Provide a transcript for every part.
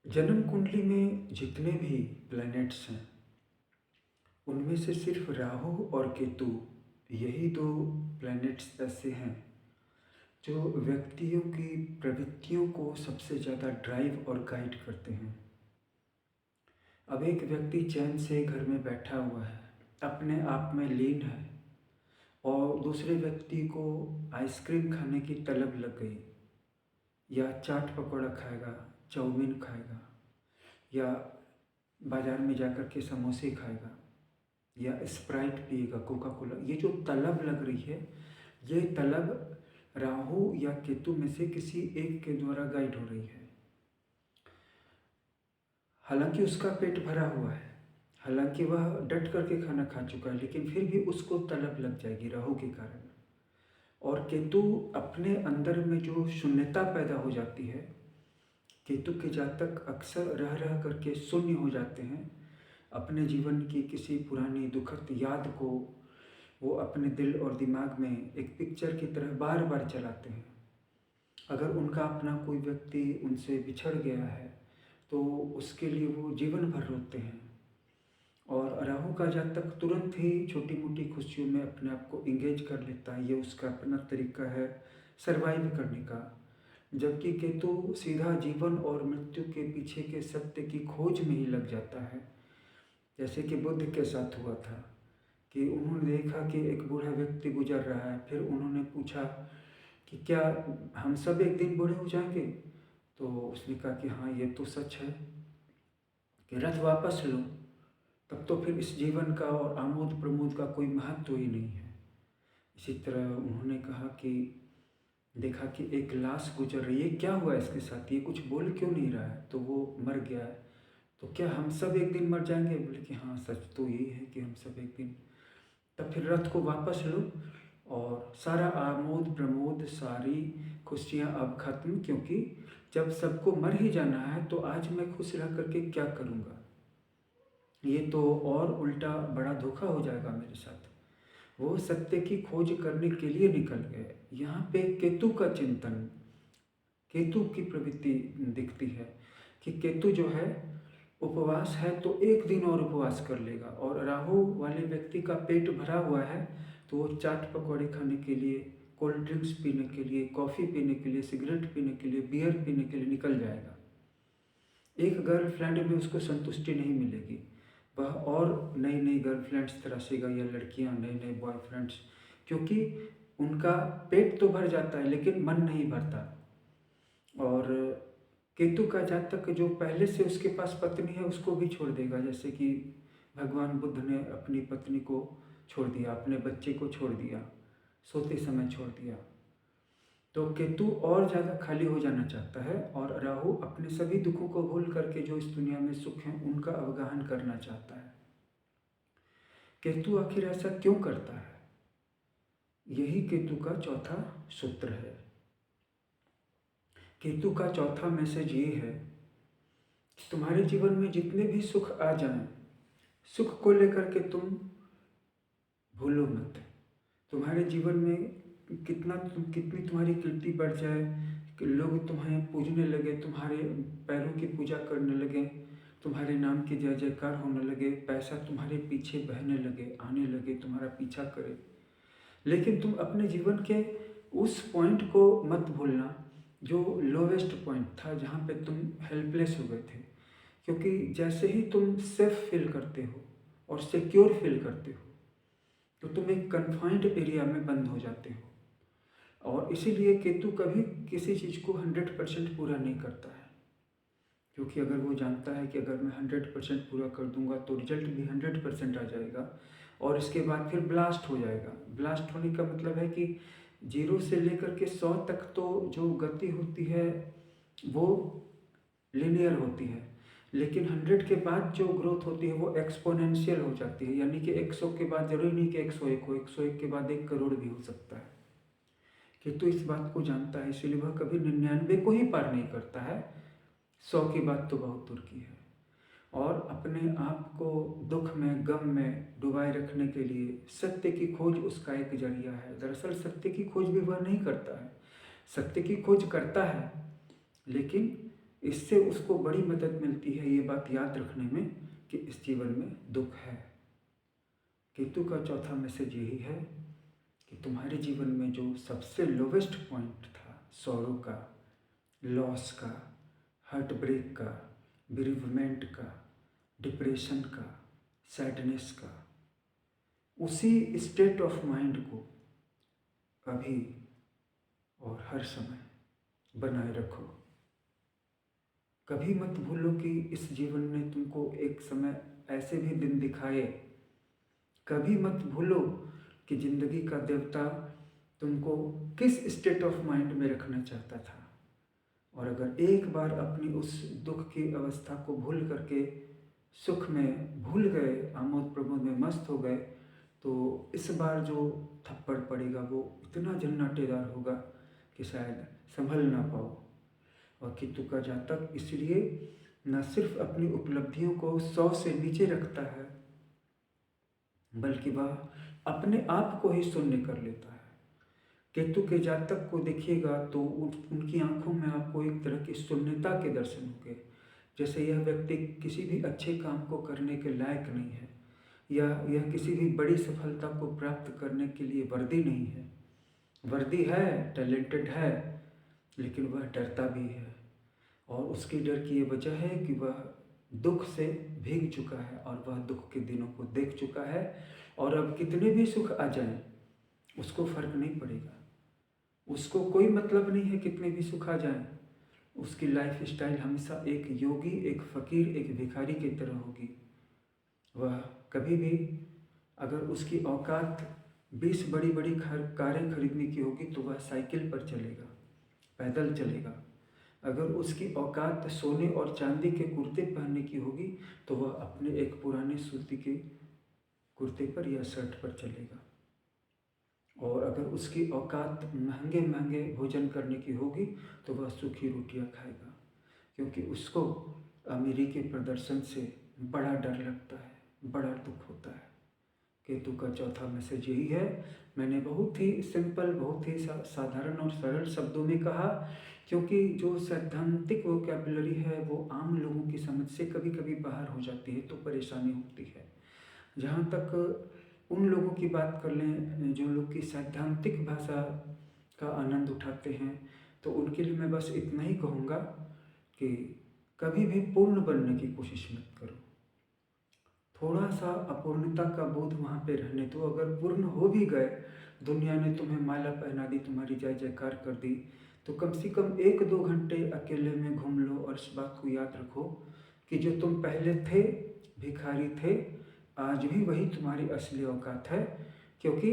जन्म कुंडली में जितने भी प्लैनेट्स हैं उनमें से सिर्फ राहु और केतु यही दो प्लैनेट्स ऐसे हैं जो व्यक्तियों की प्रवृत्तियों को सबसे ज़्यादा ड्राइव और गाइड करते हैं। अब एक व्यक्ति चैन से घर में बैठा हुआ है, अपने आप में लीन है, और दूसरे व्यक्ति को आइसक्रीम खाने की तलब लग गई, या चाट पकौड़ा खाएगा, चाउमीन खाएगा, या बाज़ार में जाकर के समोसे खाएगा, या स्प्राइट पिएगा, कोका कोला। ये जो तलब लग रही है, ये तलब राहु या केतु में से किसी एक के द्वारा गाइड हो रही है। हालांकि उसका पेट भरा हुआ है, हालांकि वह डट करके खाना खा चुका है, लेकिन फिर भी उसको तलब लग जाएगी राहु के कारण। और केतु अपने अंदर में जो शून्यता पैदा हो जाती है, केतु के जातक अक्सर रह रह करके शून्य हो जाते हैं। अपने जीवन की किसी पुरानी दुखद याद को वो अपने दिल और दिमाग में एक पिक्चर की तरह बार बार चलाते हैं। अगर उनका अपना कोई व्यक्ति उनसे बिछड़ गया है तो उसके लिए वो जीवन भर रोते हैं। और राहु का जातक तुरंत ही छोटी मोटी खुशियों में अपने आप को इंगेज कर लेता है, ये उसका अपना तरीका है सरवाइव करने का। जबकि केतु सीधा जीवन और मृत्यु के पीछे के सत्य की खोज में ही लग जाता है। जैसे कि बुद्ध के साथ हुआ था कि उन्होंने देखा कि एक बूढ़ा व्यक्ति गुजर रहा है, फिर उन्होंने पूछा कि क्या हम सब एक दिन बूढ़े हो जाएंगे? तो उसने कहा कि हाँ, ये तो सच है कि रथ वापस लो, तब तो फिर इस जीवन का और आमोद प्रमोद का कोई महत्व ही नहीं है। इसी तरह उन्होंने कहा कि देखा कि एक लाश गुजर रही है, क्या हुआ इसके साथ, ये कुछ बोल क्यों नहीं रहा है? तो वो मर गया है। तो क्या हम सब एक दिन मर जाएंगे? बोले कि हाँ, सच तो यही है कि हम सब एक दिन। तब फिर रथ को वापस लो और सारा आमोद प्रमोद, सारी खुशियाँ अब खत्म, क्योंकि जब सबको मर ही जाना है तो आज मैं खुश रह करके क्या करूँगा? ये तो और उल्टा बड़ा धोखा हो जाएगा मेरे साथ। वो सत्य की खोज करने के लिए निकल गए। यहाँ पे केतु का चिंतन, केतु की प्रवृत्ति दिखती है कि केतु जो है उपवास है तो एक दिन और उपवास कर लेगा, और राहु वाले व्यक्ति का पेट भरा हुआ है तो वो चाट पकौड़े खाने के लिए, कोल्ड ड्रिंक्स पीने के लिए, कॉफ़ी पीने के लिए, सिगरेट पीने के लिए, बियर पीने के लिए निकल जाएगा। एक गर्लफ्रेंड में उसको संतुष्टि नहीं मिलेगी, वह और नई नई गर्लफ्रेंड्स तराशेगा, या लड़कियां नए नए बॉयफ्रेंड्स, क्योंकि उनका पेट तो भर जाता है लेकिन मन नहीं भरता। और केतु का जातक जो पहले से उसके पास पत्नी है उसको भी छोड़ देगा, जैसे कि भगवान बुद्ध ने अपनी पत्नी को छोड़ दिया, अपने बच्चे को छोड़ दिया, सोते समय छोड़ दिया। तो केतु और ज़्यादा खाली हो जाना चाहता है, और राहु अपने सभी दुखों को भूल करके जो इस दुनिया में सुख हैं उनका अवगाहन करना चाहता है। केतु आखिर ऐसा क्यों करता है? यही केतु का चौथा सूत्र है। केतु का चौथा मैसेज ये है कि तुम्हारे जीवन में जितने भी सुख आ जाएं, सुख को लेकर के तुम भूलो मत। तुम्हारे जीवन में कितनी तुम्हारी कीर्ति बढ़ जाए कि लोग तुम्हें पूजने लगे, तुम्हारे पैरों की पूजा करने लगे, तुम्हारे नाम की जय जयकार होने लगे, पैसा तुम्हारे पीछे बहने लगे, आने लगे, तुम्हारा पीछा करे, लेकिन तुम अपने जीवन के उस पॉइंट को मत भूलना जो लोवेस्ट पॉइंट था, जहाँ पे तुम हेल्पलेस हो गए थे। क्योंकि जैसे ही तुम सेफ फील करते हो और सिक्योर फील करते हो तो तुम एक कन्फाइंड एरिया में बंद हो जाते हो। और इसीलिए केतु कभी किसी चीज़ को 100% पूरा नहीं करता है, क्योंकि अगर वो जानता है कि अगर मैं 100% पूरा कर दूंगा तो रिजल्ट भी 100% आ जाएगा, और इसके बाद फिर ब्लास्ट हो जाएगा। ब्लास्ट होने का मतलब है कि 0 से लेकर के 100 तक तो जो गति होती है वो लिनियर होती है, लेकिन 100 के बाद जो ग्रोथ होती है वो एक्सपोनेंशियल हो जाती है। यानी कि 100 के बाद जरूरी नहीं कि 101 हो, 101 के बाद 1 करोड़ भी हो सकता है। केतु इस बात को जानता है, इसीलिए वह कभी 99 को ही पार नहीं करता है, 100 की बात तो बहुत दूर की है। और अपने आप को दुख में, गम में डुबाए रखने के लिए सत्य की खोज उसका एक जरिया है। दरअसल सत्य की खोज भी वह नहीं करता है, सत्य की खोज करता है, लेकिन इससे उसको बड़ी मदद मिलती है ये बात याद रखने में कि इस जीवन में दुख है। केतु का चौथा मैसेज यही है कि तुम्हारे जीवन में जो सबसे लोवेस्ट पॉइंट था, सॉरो का, लॉस का, हार्ट ब्रेक का, बिरीवमेंट का, डिप्रेशन का, सैडनेस का, उसी स्टेट ऑफ माइंड को अभी और हर समय बनाए रखो। कभी मत भूलो कि इस जीवन ने तुमको एक समय ऐसे भी दिन दिखाए। कभी मत भूलो कि जिंदगी का देवता तुमको किस स्टेट ऑफ माइंड में रखना चाहता था। और अगर एक बार अपनी उस दुख की अवस्था को भूल करके सुख में भूल गए, आमोद प्रमोद में मस्त हो गए, तो इस बार जो थप्पड़ पड़ेगा वो इतना जन्नतेदार होगा कि शायद संभल ना पाओ। और केतु का जातक इसलिए न सिर्फ अपनी उपलब्धियों को 100 से नीचे रखता है, बल्कि वह अपने आप को ही शून्य कर लेता है। केतु के जातक को देखिएगा तो उनकी आंखों में आपको एक तरह की शून्यता के दर्शन होंगे, जैसे यह व्यक्ति किसी भी अच्छे काम को करने के लायक नहीं है, या यह किसी भी बड़ी सफलता को प्राप्त करने के लिए वर्दी नहीं है। वर्दी है, टैलेंटेड है, लेकिन वह डरता भी है। और उसकी डर की ये वजह है कि वह दुख से भीग चुका है और वह दुख के दिनों को देख चुका है। और अब कितने भी सुख आ जाएं उसको फर्क नहीं पड़ेगा, उसको कोई मतलब नहीं है कितने भी सुख आ जाएं। उसकी लाइफ स्टाइल हमेशा एक योगी, एक फकीर, एक भिखारी की तरह होगी। वह कभी भी, अगर उसकी औकात 20 बड़ी बड़ी कारें खरीदने की होगी तो वह साइकिल पर चलेगा, पैदल चलेगा। अगर उसकी औकात सोने और चांदी के कुर्ते पहनने की होगी तो वह अपने एक पुराने सूती के कुर्ते पर या शर्ट पर चलेगा। और अगर उसकी औकात महंगे महंगे भोजन करने की होगी तो वह सूखी रोटियां खाएगा, क्योंकि उसको अमीरी के प्रदर्शन से बड़ा डर लगता है, बड़ा दुख होता है। केतु का चौथा मैसेज यही है। मैंने बहुत ही सिंपल, बहुत ही साधारण और सरल शब्दों में कहा, क्योंकि जो सैद्धांतिक वोकैबुलरी है वो आम लोगों की समझ से कभी कभी बाहर हो जाती है तो परेशानी होती है। जहाँ तक उन लोगों की बात कर लें जो लोग की सैद्धांतिक भाषा का आनंद उठाते हैं, तो उनके लिए मैं बस इतना ही कहूँगा कि कभी भी पूर्ण बनने की कोशिश मत करो। थोड़ा सा अपूर्णता का बोध वहाँ पे रहने दो। अगर पूर्ण हो भी गए, दुनिया ने तुम्हें माला पहना दी, तुम्हारी जय जयकार कर दी, तो कम से कम 1-2 घंटे अकेले में घूम लो और इस बात को याद रखो कि जो तुम पहले थे, भिखारी थे, आज भी वही तुम्हारी असली औकात है। क्योंकि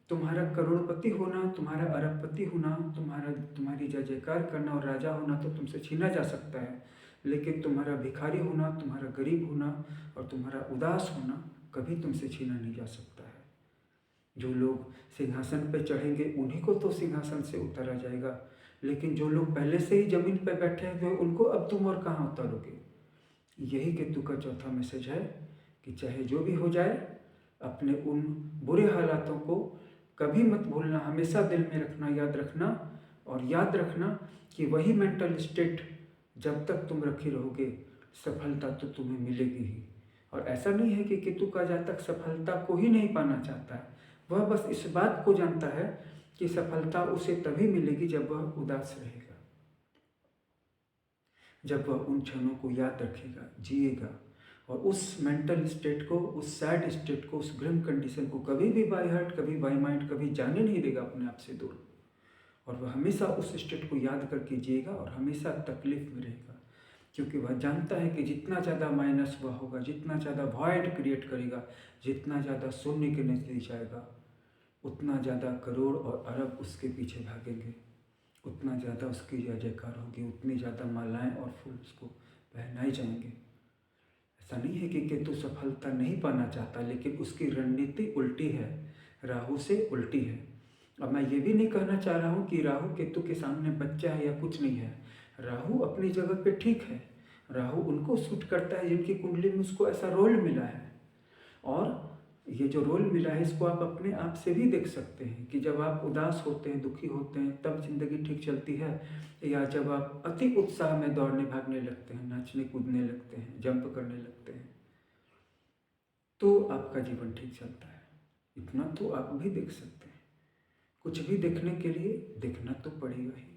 तुम्हारा करोड़पति होना, तुम्हारा अरबपति होना, तुम्हारी जय जयकार करना और राजा होना तो तुमसे छीना जा सकता है, लेकिन तुम्हारा भिखारी होना, तुम्हारा गरीब होना और तुम्हारा उदास होना कभी तुमसे छीना नहीं जा सकता है। जो लोग सिंहासन पर चढ़ेंगे उन्हीं को तो सिंहासन से उतारा जाएगा, लेकिन जो लोग पहले से ही जमीन पर बैठे हुए उनको अब तुम और कहाँ उतारोगे। यही केतु का चौथा मैसेज है कि चाहे जो भी हो जाए, अपने उन बुरे हालातों को कभी मत भूलना, हमेशा दिल में रखना, याद रखना। और याद रखना कि वही मेंटल स्टेट जब तक तुम रखे रहोगे, सफलता तो तुम्हें मिलेगी ही। और ऐसा नहीं है कि केतु का जातक सफलता को ही नहीं पाना चाहता है, वह बस इस बात को जानता है कि सफलता उसे तभी मिलेगी जब वह उदास रहेगा, जब वह उन क्षणों को याद रखेगा, जिएगा और उस मेंटल स्टेट को, उस सैड स्टेट को, उस ग्रिम कंडीशन को कभी भी बाय हार्ट, कभी बाय माइंड कभी जाने नहीं देगा अपने आप से दूर। और वह हमेशा उस स्टेट को याद करके जिएगा और हमेशा तकलीफ में रहेगा, क्योंकि वह जानता है कि जितना ज़्यादा माइनस वह होगा, जितना ज़्यादा वॉइड क्रिएट करेगा, जितना ज़्यादा शून्य के नजदीक जाएगा, उतना ज़्यादा करोड़ और अरब उसके पीछे भागेंगे, उतना ज़्यादा उसकी जय जयकार होगी, उतनी ज़्यादा मालाएं और फूल उसको पहनाए जाएंगे। ऐसा नहीं है कि केतु सफलता नहीं पाना चाहता, लेकिन उसकी रणनीति उल्टी है, राहु से उल्टी है। अब मैं ये भी नहीं कहना चाह रहा हूँ कि राहु केतु के सामने बच्चा है या कुछ नहीं है। राहु अपनी जगह पे ठीक है, राहु उनको सूट करता है जिनकी कुंडली में उसको ऐसा रोल मिला है। और ये जो रोल मिला है इसको आप अपने आप से भी देख सकते हैं कि जब आप उदास होते हैं, दुखी होते हैं, तब ज़िंदगी ठीक चलती है, या जब आप अति उत्साह में दौड़ने भागने लगते हैं, नाचने कूदने लगते हैं, जंप करने लगते हैं, तो आपका जीवन ठीक चलता है। इतना तो आप भी देख सकते हैं। कुछ भी देखने के लिए देखना तो पड़ेगा ही।